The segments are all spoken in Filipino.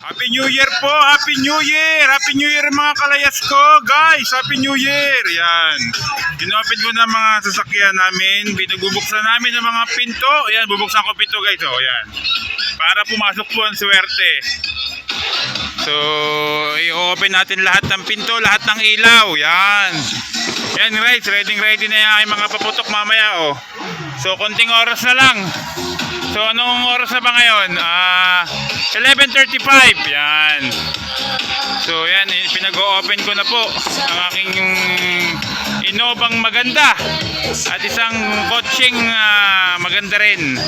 Happy New Year po! Happy New Year! Happy New Year mga kalayas ko! Guys, Happy New Year! Yan. Inopen ko na mga sasakyan namin. Binagbubuksan namin ng mga pinto. Yan, bubuksan ko pinto guys. O, yan. Para pumasok po ang swerte. So, i-open natin lahat ng pinto, lahat ng ilaw. Yan. Yan guys, ready na yung aking mga paputok mamaya. Oh. So, konting oras na lang. So, anong oras na ba ngayon? 11:35. Yan. So, yan. Pinag-o-open ko na po ang aking Innovang maganda. At isang coaching maganda rin.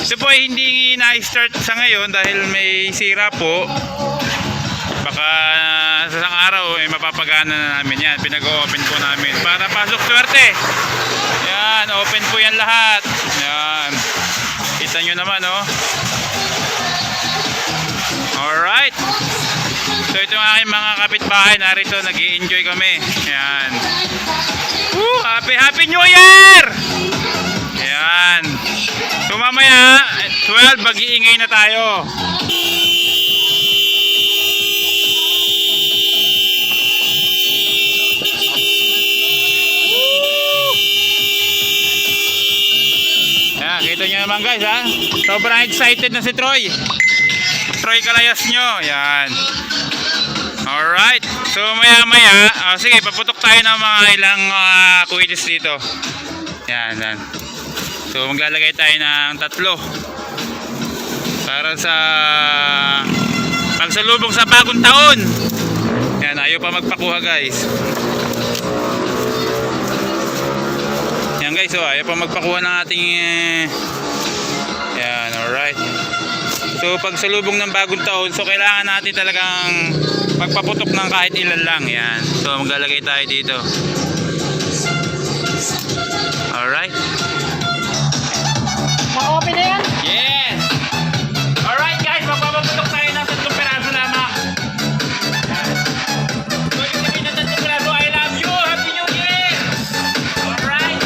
Ito po ay hindi na-start sa ngayon dahil may sira po. Baka sa isang araw mapapagana na namin yan. Pinag-o-open po namin para pasok swerte. Yan. Open po yan lahat. Yan. Kita nyo naman, oh. Alright. So, ito ang aking mga kapitbahay. Narito, nag-i-enjoy kami. Ayan. Happy New Year! Ayan. So, mamaya, 12, mag-iingay na tayo. Kita nyo naman guys ha. Sobrang excited na si Troy. Troy Kalayas nyo. Yan. Alright. So maya maya. Sige, paputok tayo ng mga ilang kuidis dito. Yan. So maglalagay tayo ng 3. Para sa pagsalubong sa bagong taon. Yan. Ayaw pa magpakuha guys. Yan guys, so ayaw pa magpakuha ng ating yan, alright. So pagsalubong ng bagong taon, so kailangan natin talagang magpaputok ng kahit ilan lang. Yan, so maglalagay tayo dito. Alright. Naka-open na yan? Yes. Alright guys, magpapaputok tayo ng 3 peraso lamang. So yung sabihin ng 3 peraso, I love you, Happy New Year. Alright.